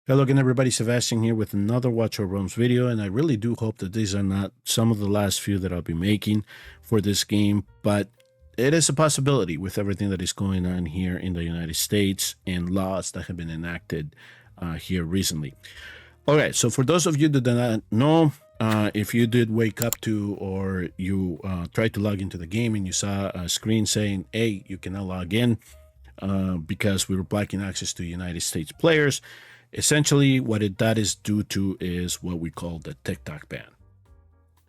Hello again, everybody. Sebastian here with another Watch Our Realms video, and I really do hope that these are not some of the last few that I'll be making for this game, but it is a possibility with everything that is going on here in the United States and laws that have been enacted here recently. Okay, so for those of you that do not know, if you did wake up to or you tried to log into the game and you saw a screen saying, hey, you cannot log in because we were blocking access to United States players, essentially what that is due to is what we call the TikTok ban.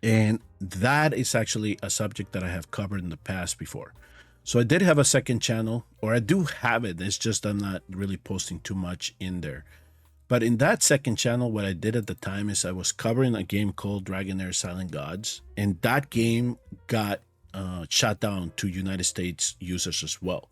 And that is actually a subject that I have covered in the past before. So I did have a second channel, or I do have it. It's just I'm not really posting too much in there. But in that second channel, what I did at the time is I was covering a game called Dragonair Silent Gods. And that game got shut down to United States users as well.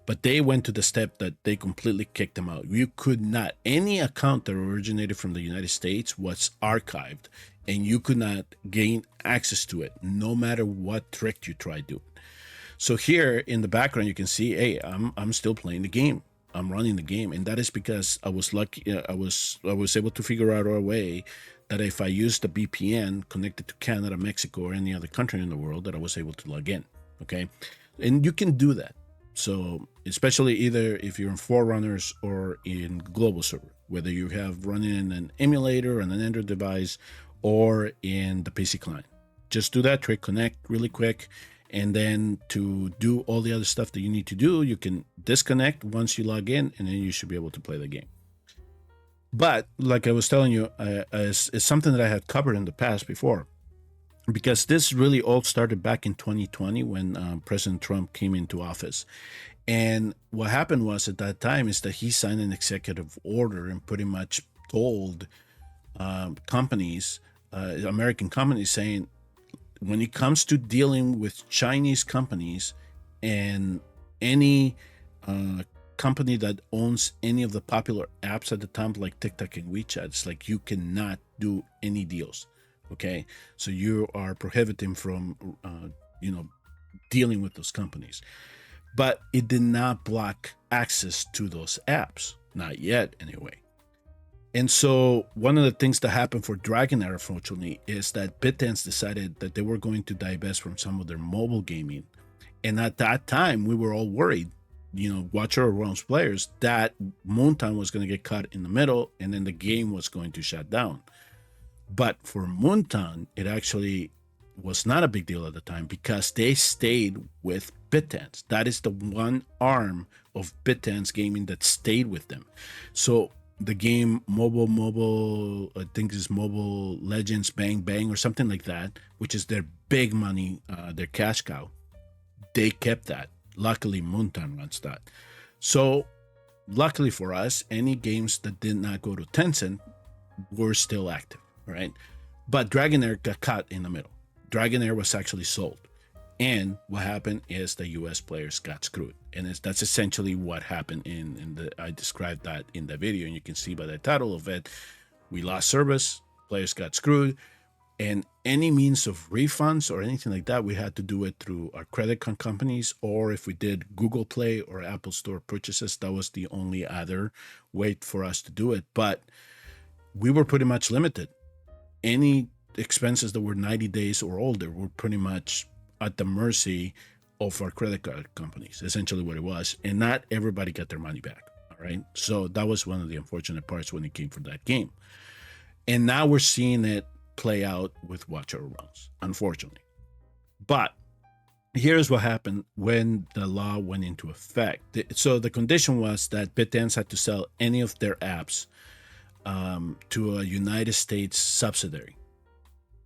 But they went to the step that they completely kicked them out. You could not, any account that originated from the United States was archived and you could not gain access to it, no matter what trick you tried doing. So here in the background, you can see, hey, I'm still playing the game. I'm running the game. And that is because I was lucky. I was able to figure out a way that if I used the VPN connected to Canada, Mexico, or any other country in the world, that I was able to log in. Okay. And you can do that. So especially either if you're in Forerunners or in global server, whether you have running in an emulator on an Android device or in the PC client, just do that trick, connect really quick. And then to do all the other stuff that you need to do, you can disconnect once you log in, and then you should be able to play the game. But like I was telling you, it's something that I had covered in the past before, because this really all started back in 2020 when President Trump came into office. And what happened was at that time is that he signed an executive order and pretty much told companies, American companies, saying, when it comes to dealing with Chinese companies and any company that owns any of the popular apps at the time, like TikTok and WeChat, it's like you cannot do any deals. Okay, so you are prohibiting from, dealing with those companies. But it did not block access to those apps, not yet anyway. And so one of the things that happened for Dragonair, unfortunately, is that BytedAnce decided that they were going to divest from some of their mobile gaming. And at that time, we were all worried, Watcher of Realms players, that Moonton was going to get cut in the middle and then the game was going to shut down. But for Moonton, it actually was not a big deal at the time because they stayed with BytedAnce. That is the one arm of BytedAnce gaming that stayed with them. So the game mobile, I think is Mobile Legends Bang Bang or something like that, which is their big money, their cash cow. They kept that. Luckily, Moonton runs that. So luckily for us, any games that did not go to Tencent were still active. Right, but Dragonair got caught in the middle. Dragonair was actually sold, and what happened is the U.S. players got screwed, and that's essentially what happened. I described that in the video, and you can see by the title of it, we lost service, players got screwed, and any means of refunds or anything like that, we had to do it through our credit card companies, or if we did Google Play or Apple Store purchases, that was the only other way for us to do it. But we were pretty much limited. Any expenses that were 90 days or older were pretty much at the mercy of our credit card companies, essentially what it was. And not everybody got their money back. All right. So that was one of the unfortunate parts when it came for that game. And now we're seeing it play out with Watch Our Realms, unfortunately. But here's what happened when the law went into effect. So the condition was that BytedAnce had to sell any of their apps to a United States subsidiary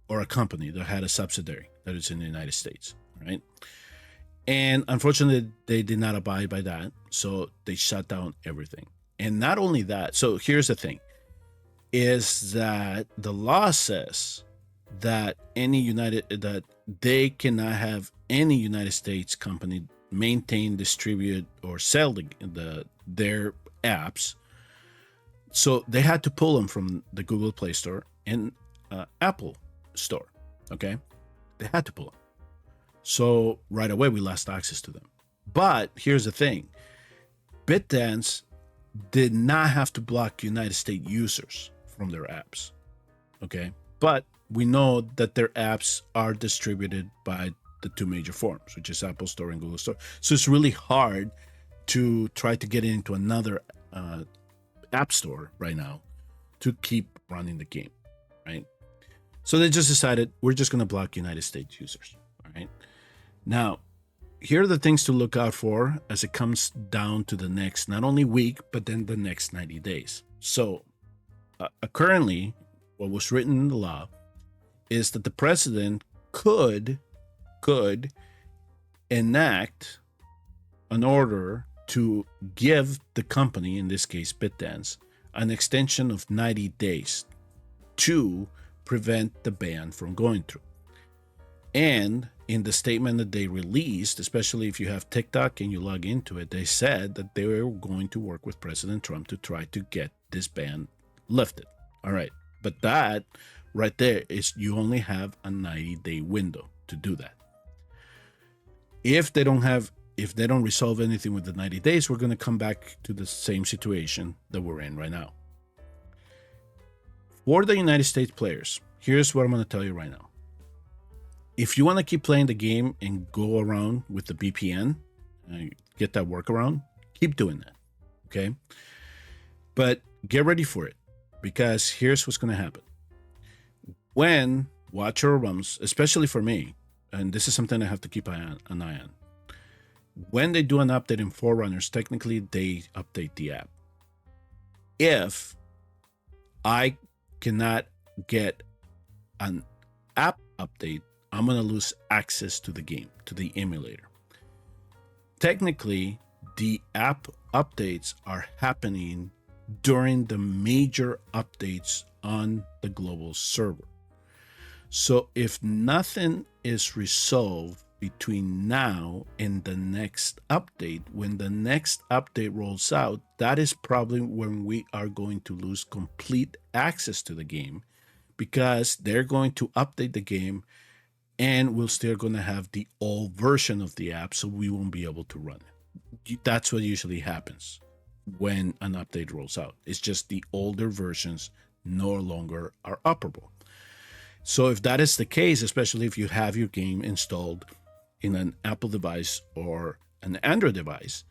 or a company that had a subsidiary that is in the United States, right? And unfortunately, they did not abide by that, so they shut down everything. And not only that, so here's the thing, is that the law says that that they cannot have any United States company maintain, distribute, or sell their apps. So they had to pull them from the Google Play Store and Apple Store, okay? They had to pull them. So right away, we lost access to them. But here's the thing. BytedAnce did not have to block United States users from their apps. Okay. But we know that their apps are distributed by the two major forums, which is Apple Store and Google Store. So it's really hard to try to get into another app store right now to keep running the game, right? So they just decided we're just going to block United States users, all right? Now, here are the things to look out for as it comes down to the next, not only week, but then the next 90 days. So currently, what was written in the law is that the president could enact an order to give the company, in this case BytedAnce, an extension of 90 days to prevent the ban from going through. And in the statement that they released, especially if you have TikTok and you log into it, they said that they were going to work with President Trump to try to get this ban lifted. All right. But that right there is you only have a 90-day window to do that. If they don't resolve anything with the 90 days, we're going to come back to the same situation that we're in right now. For the United States players, here's what I'm going to tell you right now. If you want to keep playing the game and go around with the VPN, get that workaround, keep doing that, okay? But get ready for it, because here's what's going to happen. When watcherofrealms, especially for me, and this is something I have to keep an eye on, when they do an update in Forerunners, technically they update the app. If I cannot get an app update, I'm going to lose access to the game, to the emulator. Technically, the app updates are happening during the major updates on the global server. So if nothing is resolved between now and the next update, when the next update rolls out, that is probably when we are going to lose complete access to the game, because they're going to update the game and we're still going to have the old version of the app, so we won't be able to run it. That's what usually happens when an update rolls out. It's just the older versions no longer are operable. So if that is the case, especially if you have your game installed in an Apple device or an Android device,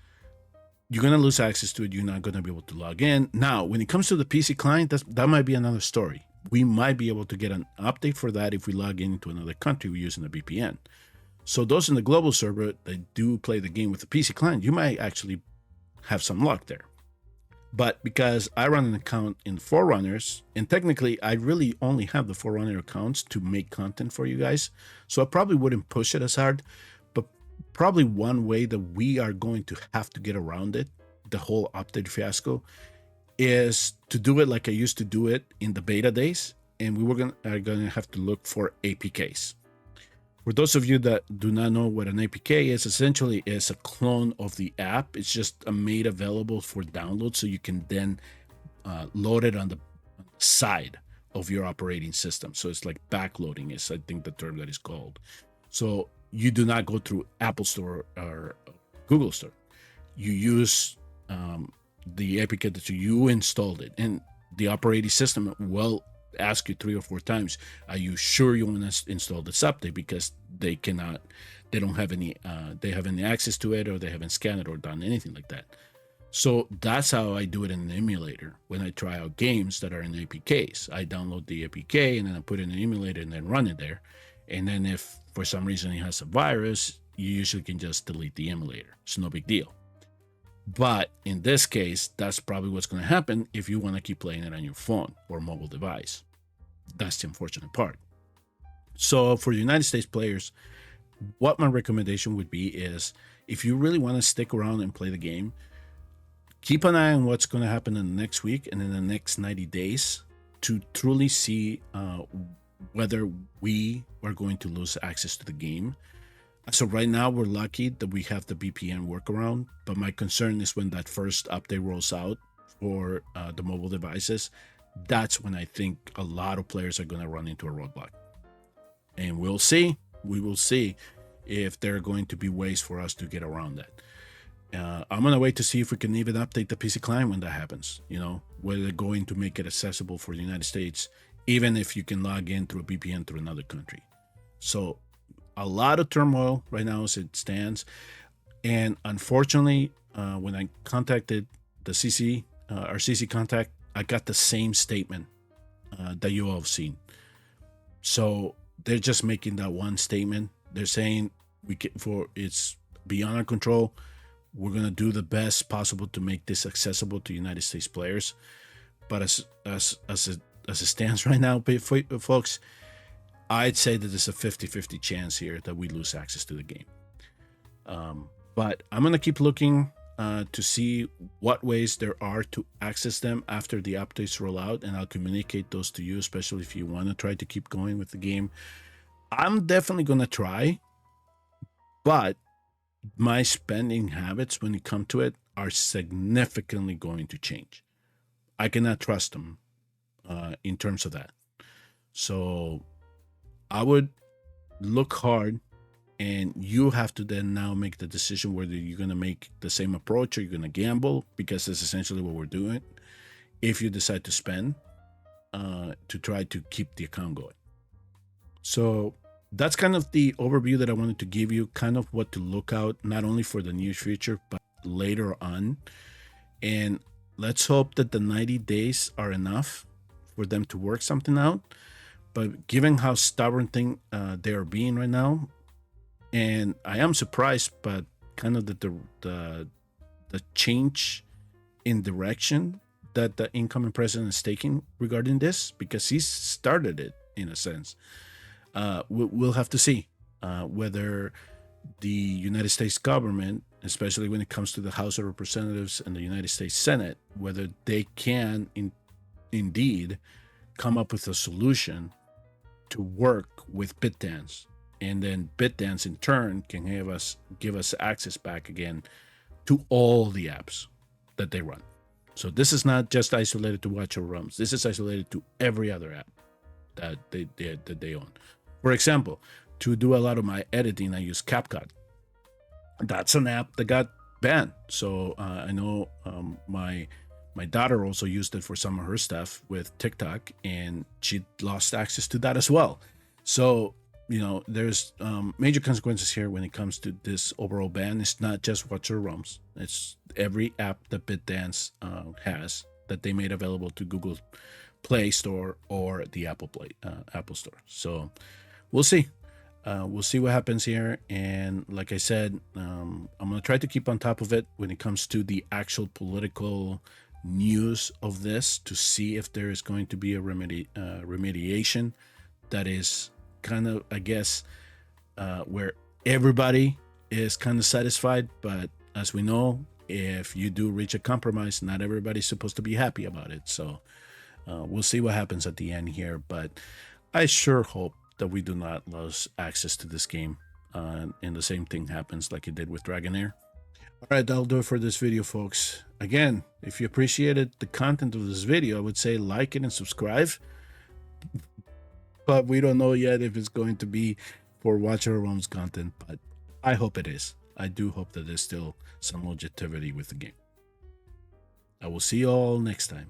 you're going to lose access to it. You're not going to be able to log in. Now, when it comes to the PC client, that might be another story. We might be able to get an update for that if we log into another country using a VPN. So those in the global server that do play the game with the PC client, you might actually have some luck there. But because I run an account in Forerunners, and technically I really only have the Forerunner accounts to make content for you guys, so I probably wouldn't push it as hard. But probably one way that we are going to have to get around it, the whole update fiasco, is to do it like I used to do it in the beta days, and we are going to have to look for APKs. For those of you that do not know what an APK is, essentially is a clone of the app. It's just made available for download, so you can then load it on the side of your operating system. So it's like backloading is, I think, the term that is called. So you do not go through Apple Store or Google Store. You use the APK that you installed it, and the operating system will ask you 3 or 4 times, are you sure you want to install this update, because they don't have any access to it, or they haven't scanned it or done anything like that. So that's how I do it in an emulator. When I try out games that are in APKs, I download the APK and then I put it in an emulator and then run it there. And then if for some reason it has a virus, you usually can just delete the emulator. It's no big deal. But in this case, that's probably what's going to happen if you want to keep playing it on your phone or mobile device. That's the unfortunate part. So for United States players, what my recommendation would be is, if you really want to stick around and play the game, keep an eye on what's going to happen in the next week and in the next 90 days to truly see whether we are going to lose access to the game. So right now, we're lucky that we have the VPN workaround, but my concern is when that first update rolls out for the mobile devices, that's when I think a lot of players are going to run into a roadblock. And we will see if there are going to be ways for us to get around that. I'm gonna wait to see if we can even update the PC client when that happens. You know, whether they're going to make it accessible for the United States, even if you can log in through a VPN through another country. So a lot of turmoil right now as it stands. And unfortunately, when I contacted the CC, our CC contact, I got the same statement that you all have seen. So they're just making that one statement. They're saying it's beyond our control. We're gonna do the best possible to make this accessible to United States players. But as it stands right now, folks, I'd say that there's a 50-50 chance here that we lose access to the game. But I'm gonna keep looking to see what ways there are to access them after the updates roll out, and I'll communicate those to you, especially if you want to try to keep going with the game. I'm definitely gonna try, but my spending habits when it comes to it are significantly going to change. I cannot trust them in terms of that. So I would look hard, and you have to then now make the decision whether you're going to make the same approach or you're going to gamble, because that's essentially what we're doing. If you decide to spend to try to keep the account going. So that's kind of the overview that I wanted to give you, kind of what to look out, not only for the near future, but later on. And let's hope that the 90 days are enough for them to work something out. But given how stubborn they are being right now, and I am surprised, but kind of the change in direction that the incoming president is taking regarding this, because he started it in a sense. We'll have to see whether the United States government, especially when it comes to the House of Representatives and the United States Senate, whether they can indeed come up with a solution to work with BytedAnce, and then BytedAnce in turn can give us access back again to all the apps that they run. So this is not just isolated to Watch Your Realms. This is isolated to every other app that they own. For example, to do a lot of my editing, I use CapCut. That's an app that got banned. So I know my daughter also used it for some of her stuff with TikTok, and she lost access to that as well. So, you know, there's major consequences here when it comes to this overall ban. It's not just Watch Your Realms. It's every app that BytedAnce has that they made available to Google Play Store or the Apple Store. So we'll see. We'll see what happens here. And like I said, I'm going to try to keep on top of it when it comes to the actual political news of this, to see if there is going to be a remediation that is kind of, I guess, where everybody is kind of satisfied. But as we know, if you do reach a compromise, not everybody's supposed to be happy about it. So we'll see what happens at the end here. But I sure hope that we do not lose access to this game and the same thing happens like it did with Dragonair. All right, that'll do it for this video, folks. Again, if you appreciated the content of this video, I would say like it and subscribe. But we don't know yet if it's going to be for Watch Your Realms content, but I hope it is. I do hope that there's still some longevity with the game. I will see you all next time.